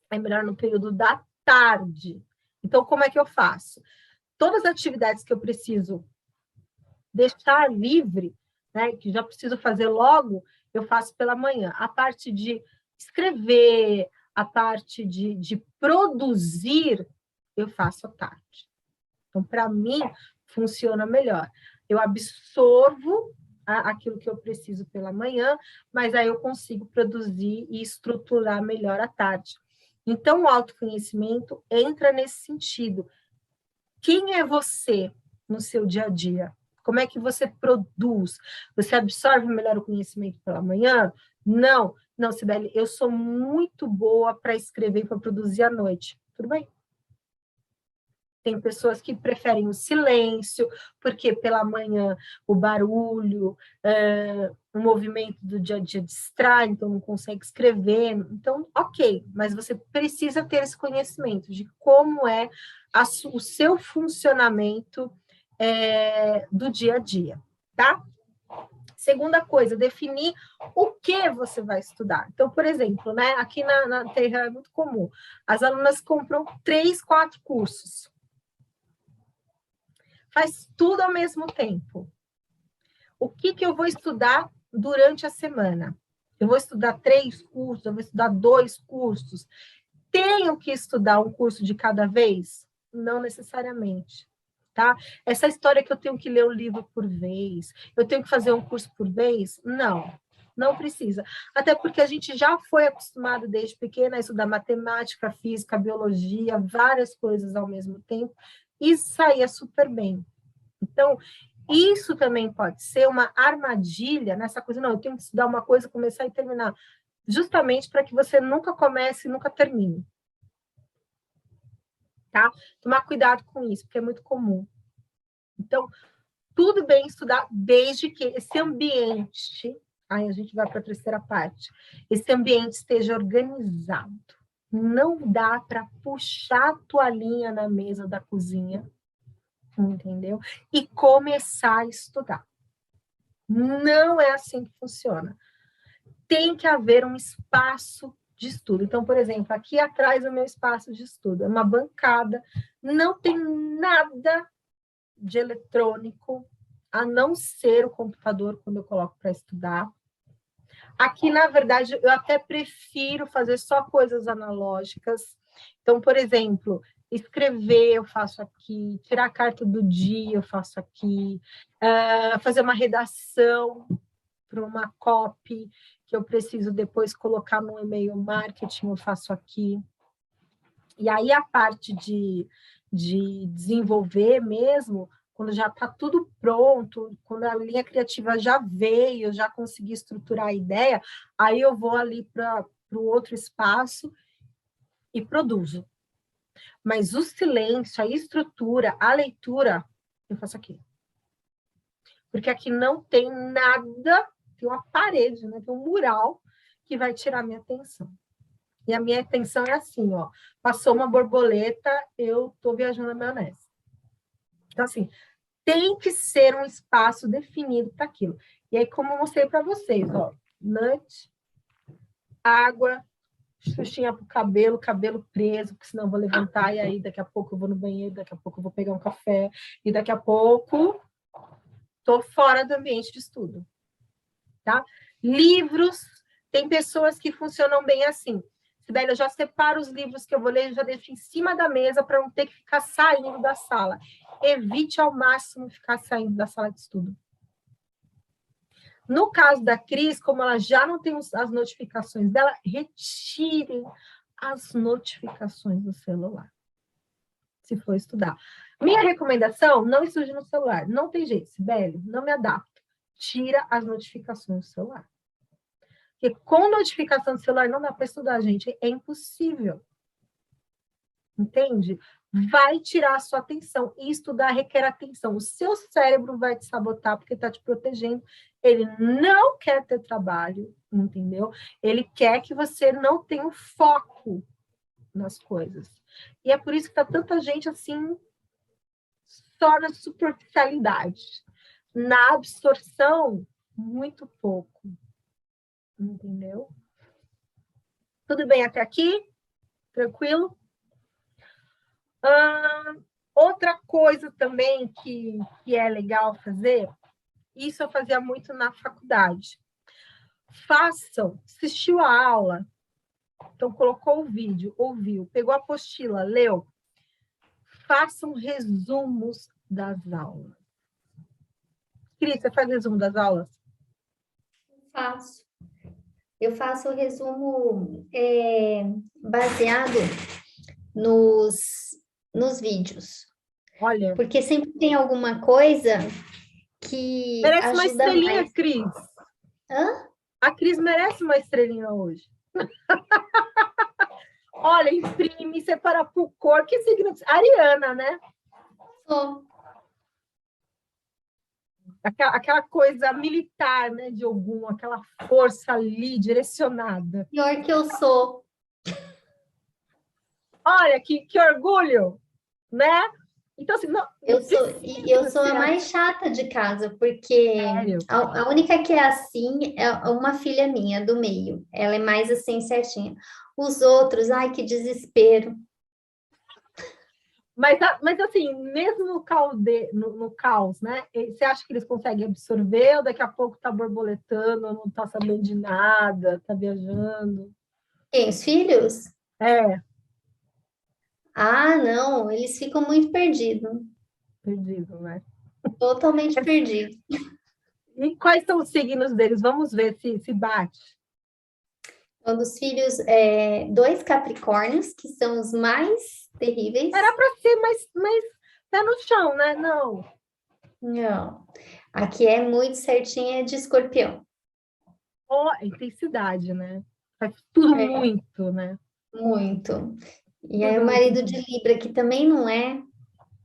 é melhor no período da tarde. Então, como é que eu faço? Todas as atividades que eu preciso deixar livre, né, que já preciso fazer logo, eu faço pela manhã. A parte de escrever, a parte de produzir, eu faço à tarde. Então, para mim, funciona melhor. Eu absorvo aquilo que eu preciso pela manhã, mas aí eu consigo produzir e estruturar melhor à tarde. Então, o autoconhecimento entra nesse sentido. Quem é você no seu dia a dia? Como é que você produz? Você absorve melhor o conhecimento pela manhã? Não, Sibeli, eu sou muito boa para escrever e para produzir à noite. Tudo bem. Tem pessoas que preferem o silêncio, porque pela manhã o barulho, o movimento do dia a dia distrai, então não consegue escrever. Então, ok, mas você precisa ter esse conhecimento de como é o seu funcionamento do dia a dia, tá? Segunda coisa, definir o que você vai estudar. Então, por exemplo, né, aqui na Terra é muito comum, as alunas compram 3, 4 cursos. Faz tudo ao mesmo tempo. O que eu vou estudar durante a semana? Eu vou estudar 3 cursos, eu vou estudar 2 cursos. Tenho que estudar um curso de cada vez? Não necessariamente, tá? Essa história que eu tenho que ler um livro por vez, eu tenho que fazer um curso por vez? Não precisa. Até porque a gente já foi acostumado desde pequena a estudar matemática, física, biologia, várias coisas ao mesmo tempo, e saía super bem. Então, isso também pode ser uma armadilha nessa coisa, não, eu tenho que estudar uma coisa, começar e terminar, justamente para que você nunca comece e nunca termine. Tá? Tomar cuidado com isso, porque é muito comum. Então, tudo bem estudar, desde que esse ambiente, aí a gente vai para a terceira parte, esse ambiente esteja organizado. Não dá para puxar a toalhinha na mesa da cozinha, entendeu? E começar a estudar. Não é assim que funciona. Tem que haver um espaço de estudo. Então, por exemplo, aqui atrás é o meu espaço de estudo, é uma bancada, não tem nada de eletrônico, a não ser o computador quando eu coloco para estudar. Aqui, na verdade, eu até prefiro fazer só coisas analógicas. Então, por exemplo, escrever eu faço aqui, tirar a carta do dia eu faço aqui, fazer uma redação para uma copy que eu preciso depois colocar no e-mail marketing, eu faço aqui. E aí a parte de desenvolver mesmo, quando já está tudo pronto, quando a linha criativa já veio, eu já consegui estruturar a ideia, aí eu vou ali para o outro espaço e produzo. Mas o silêncio, a estrutura, a leitura, eu faço aqui. Porque aqui não tem nada, tem uma parede, né? Tem um mural que vai tirar minha atenção. E a minha atenção é assim, ó. Passou uma borboleta, eu estou viajando na maionese. Então, assim, tem que ser um espaço definido para aquilo. E aí, como eu mostrei para vocês, ó, nut, água, xuxinha para o cabelo preso, porque senão eu vou levantar, e aí daqui a pouco eu vou no banheiro, daqui a pouco eu vou pegar um café, e daqui a pouco estou fora do ambiente de estudo. Tá? Livros, tem pessoas que funcionam bem assim. Sibeli, eu já separo os livros que eu vou ler, já deixo em cima da mesa para não ter que ficar saindo da sala. Evite ao máximo ficar saindo da sala de estudo. No caso da Cris, como ela já não tem as notificações dela, retirem as notificações do celular, se for estudar. Minha recomendação, não estude no celular. Não tem jeito, Sibeli, não me adapto. Tira as notificações do celular. Porque com notificação do celular não dá para estudar, gente. É impossível. Entende? Vai tirar a sua atenção. E estudar requer atenção. O seu cérebro vai te sabotar porque está te protegendo. Ele não quer ter trabalho, entendeu? Ele quer que você não tenha foco nas coisas. E é por isso que está tanta gente assim, só na superficialidade. Na absorção, muito pouco. Entendeu? Tudo bem até aqui? Tranquilo? Outra coisa também que é legal fazer, isso eu fazia muito na faculdade. Assistiu a aula, então colocou o vídeo, ouviu, pegou a apostila, leu, façam resumos das aulas. Cris, você faz resumo das aulas? Faço. Eu faço o resumo baseado nos vídeos, Olha, porque sempre tem alguma coisa que merece uma ajuda estrelinha, mais. Cris. Hã? A Cris merece uma estrelinha hoje. Olha, imprime, separa por cor. Que signo? Ariana, né? Sou. Aquela coisa militar, né, de algum, aquela força ali direcionada. Pior que eu sou. Olha, que orgulho, né? Então, assim, não Eu sou, precisa e eu sou a ser mais chata de casa, porque sério. a única que é assim é uma filha minha, do meio. Ela é mais assim, certinha. Os outros, ai, que desespero. Mas assim, mesmo no caos, né? Você acha que eles conseguem absorver ou daqui a pouco tá borboletando, não tá sabendo de nada, tá viajando? Quem, os filhos? É, Ah, não, eles ficam muito perdidos. perdido, né? Totalmente perdidos. E quais são os signos deles? Vamos ver se bate. Um dos filhos, dois capricórnios, que são os mais terríveis. Era para ser mais pé no chão, né? Não. Não. Aqui é muito certinha de escorpião. Ó, a intensidade, né? Faz tudo É, muito, né? muito. E aí o Tudo marido muito. de Libra, que também não é.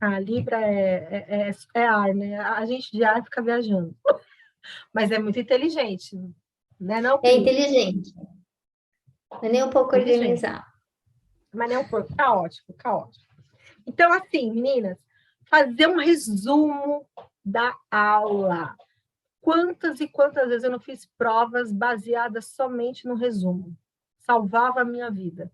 A Libra é ar, né? A gente de ar fica viajando. Mas é muito inteligente, né? Não, É Cris? inteligente, não é nem um pouco Inteligente. organizado. Mas não por caótico, caótico. Então, assim, meninas, fazer um resumo da aula. Quantas e quantas vezes eu não fiz provas baseadas somente no resumo? Salvava a minha vida.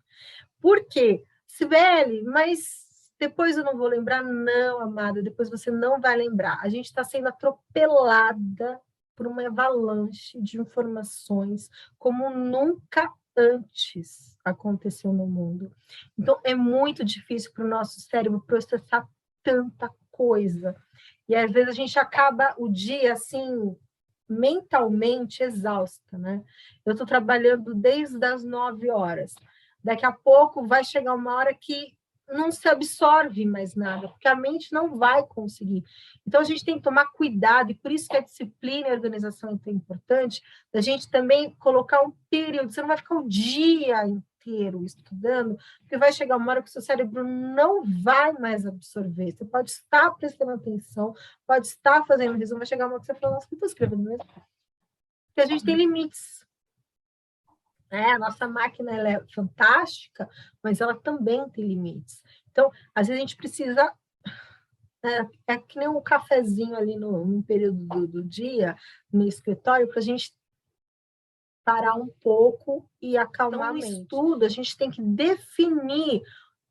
Por quê? Sibeli, mas depois eu não vou lembrar? Não, amada, depois você não vai lembrar. A gente está sendo atropelada por uma avalanche de informações como nunca antes aconteceu no mundo. Então, é muito difícil para o nosso cérebro processar tanta coisa. E às vezes a gente acaba o dia assim, mentalmente exausta, né? Eu estou trabalhando desde as 9 horas. Daqui a pouco vai chegar uma hora que não se absorve mais nada, porque a mente não vai conseguir. Então, a gente tem que tomar cuidado, e por isso que a disciplina e a organização é tão importante, da gente também colocar um período, você não vai ficar o dia inteiro estudando, porque vai chegar uma hora que o seu cérebro não vai mais absorver. Você pode estar prestando atenção, pode estar fazendo resumo, vai chegar uma hora que você fala, nossa, o que eu estou escrevendo mesmo? Porque a gente tem limites. A nossa máquina ela é fantástica, mas ela também tem limites. Então, às vezes a gente precisa. É que nem um cafezinho ali no período do dia, no escritório, para a gente parar um pouco e acalmar então, no estudo. A gente tem que definir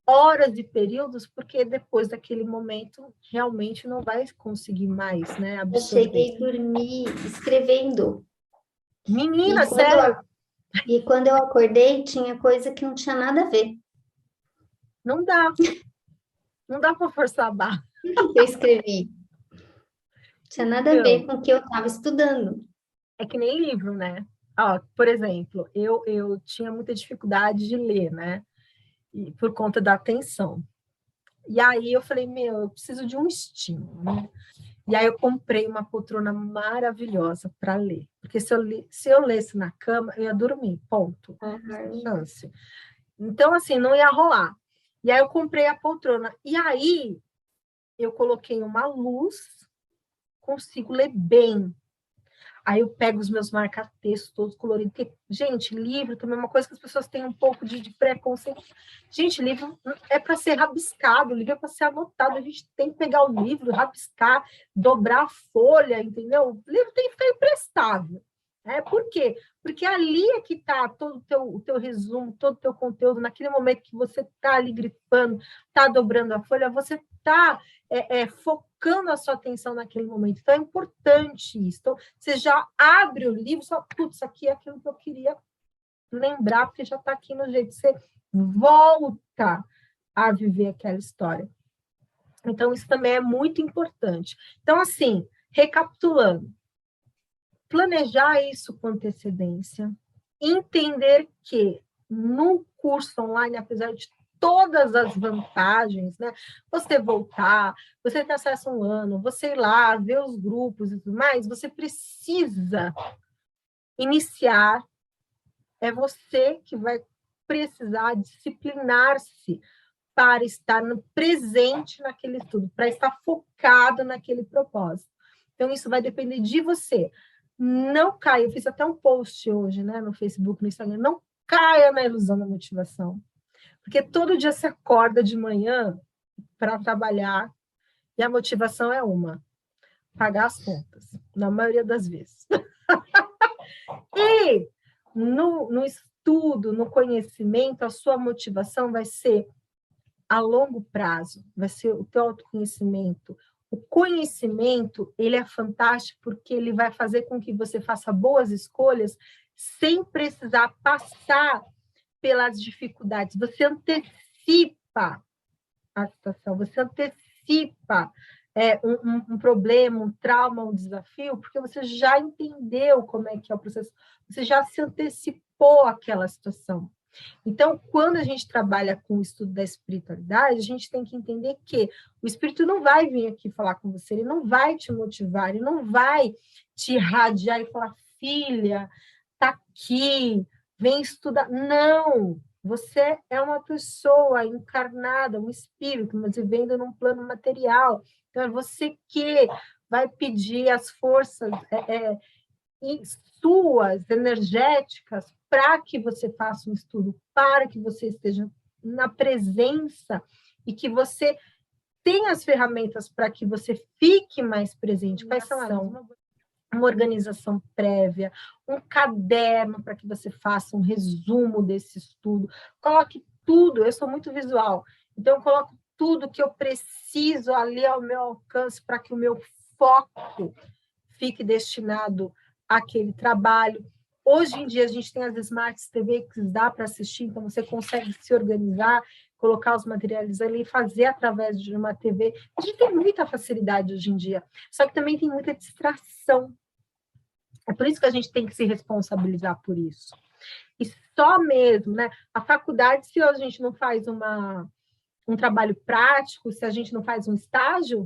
horas e períodos, porque depois daquele momento realmente não vai conseguir mais, né, Eu absorver. cheguei a dormir escrevendo. Menina, sério? E quando eu acordei, tinha coisa que não tinha nada a ver. Não dá. Não dá para forçar a barra. O que eu escrevi? Tinha nada a ver com o que eu estava estudando. É que nem livro, né? Ó, por exemplo, eu tinha muita dificuldade de ler, né? E, por conta da atenção. E aí eu falei, eu preciso de um estímulo, né? E aí eu comprei uma poltrona maravilhosa para ler. Porque se eu lesse na cama, eu ia dormir, ponto. Sem chance. Então, assim, não ia rolar. E aí eu comprei a poltrona. E aí eu coloquei uma luz, consigo ler bem. Aí eu pego os meus marca-textos todos coloridos. Porque, gente, livro também é uma coisa que as pessoas têm um pouco de preconceito. Gente, livro é para ser rabiscado, livro é para ser anotado. A gente tem que pegar o livro, rabiscar, dobrar a folha, entendeu? O livro tem que ficar imprestável. Por quê? Porque ali é que está todo o teu resumo, todo o teu conteúdo. Naquele momento que você está ali grifando, está dobrando a folha, você está focando a sua atenção naquele momento. Então, é importante isso. Então, você já abre o livro, só, putz, isso aqui é aquilo que eu queria lembrar, porque já está aqui no jeito. Você volta a viver aquela história. Então, isso também é muito importante. Então, assim, Recapitulando, planejar isso com antecedência, entender que no curso online, apesar de todas as vantagens, né? Você voltar, você ter acesso a um ano, você ir lá, ver os grupos e tudo mais, você precisa iniciar, é você que vai precisar disciplinar-se para estar no presente naquele estudo, para estar focado naquele propósito. Então, isso vai depender de você. Não caia, eu fiz até um post hoje, né, no Facebook, no Instagram, não caia na ilusão da motivação. Porque todo dia você acorda de manhã para trabalhar e a motivação é uma: pagar as contas, na maioria das vezes. E no estudo, no conhecimento, a sua motivação vai ser a longo prazo, vai ser o teu autoconhecimento. O conhecimento, ele é fantástico porque ele vai fazer com que você faça boas escolhas sem precisar passar pelas dificuldades. Você antecipa a situação, você antecipa um problema, um trauma, um desafio, porque você já entendeu como é que é o processo, você já se antecipou àquela situação. Então, quando a gente trabalha com o estudo da espiritualidade, a gente tem que entender que o espírito não vai vir aqui falar com você, ele não vai te motivar, ele não vai te irradiar e falar: filha, tá aqui, vem estudar. Não! Você é uma pessoa encarnada, um espírito, mas vivendo num plano material. Então, é você que vai pedir as forças suas, energéticas, para que você faça um estudo, para que você esteja na presença e que você tenha as ferramentas para que você fique mais presente. Quais são elas? Uma organização prévia, um caderno para que você faça um resumo desse estudo. Coloque tudo, eu sou muito visual, então eu coloco tudo que eu preciso ali ao meu alcance para que o meu foco fique destinado àquele trabalho. Hoje em dia, a gente tem as Smart TV que dá para assistir, então você consegue se organizar, colocar os materiais ali, fazer através de uma TV. A gente tem muita facilidade hoje em dia, só que também tem muita distração. É por isso que a gente tem que se responsabilizar por isso. E só mesmo, né? A faculdade, se a gente não faz um trabalho prático, se a gente não faz um estágio,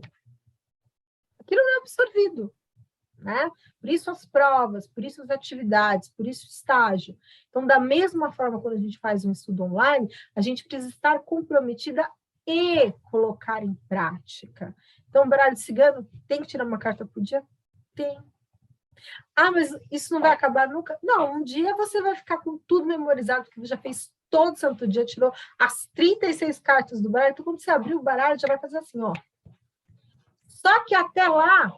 aquilo não é absorvido. Né? Por isso as provas, por isso as atividades, por isso o estágio. Então, da mesma forma, quando a gente faz um estudo online, a gente precisa estar comprometida e colocar em prática. Então, o baralho cigano tem que tirar uma carta por dia? Tem. Ah, mas isso não vai acabar nunca? Não, um dia você vai ficar com tudo memorizado, porque você já fez todo santo dia, tirou as 36 cartas do baralho, então quando você abrir o baralho, já vai fazer assim, ó. Só que até lá...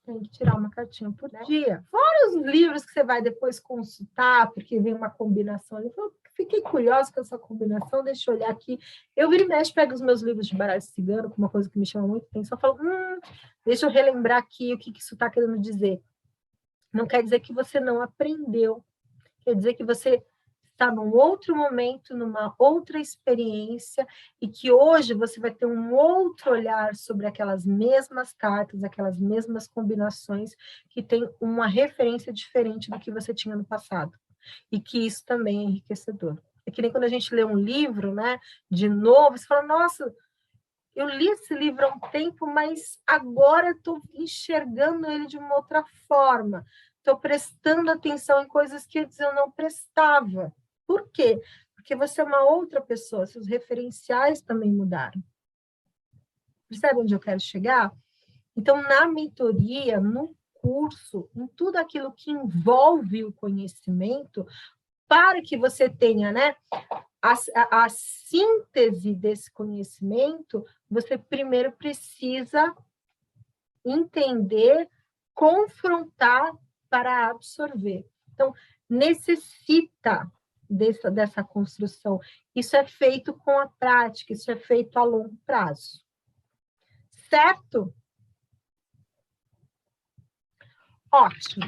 tem que tirar uma cartinha por dia. Fora os livros que você vai depois consultar, porque vem uma combinação ali. Eu fiquei curiosa com essa combinação, deixa eu olhar aqui. Eu viro e mexo, pego os meus livros de baralho cigano, com uma coisa que me chama muito atenção, eu falo, deixa eu relembrar aqui o que isso está querendo dizer. Não quer dizer que você não aprendeu, quer dizer que você está num outro momento, numa outra experiência, e que hoje você vai ter um outro olhar sobre aquelas mesmas cartas, aquelas mesmas combinações, que tem uma referência diferente do que você tinha no passado. E que isso também é enriquecedor. É que nem quando a gente lê um livro, né, de novo, você fala, nossa, eu li esse livro há um tempo, mas agora estou enxergando ele de uma outra forma. Estou prestando atenção em coisas que antes eu não prestava. Por quê? Porque você é uma outra pessoa, seus referenciais também mudaram. Percebe onde eu quero chegar? Então, na mentoria, no curso, em tudo aquilo que envolve o conhecimento, para que você tenha, né, a síntese desse conhecimento, você primeiro precisa entender, confrontar para absorver. Então, necessita dessa construção. Isso é feito com a prática, isso é feito a longo prazo. Certo? Ótimo.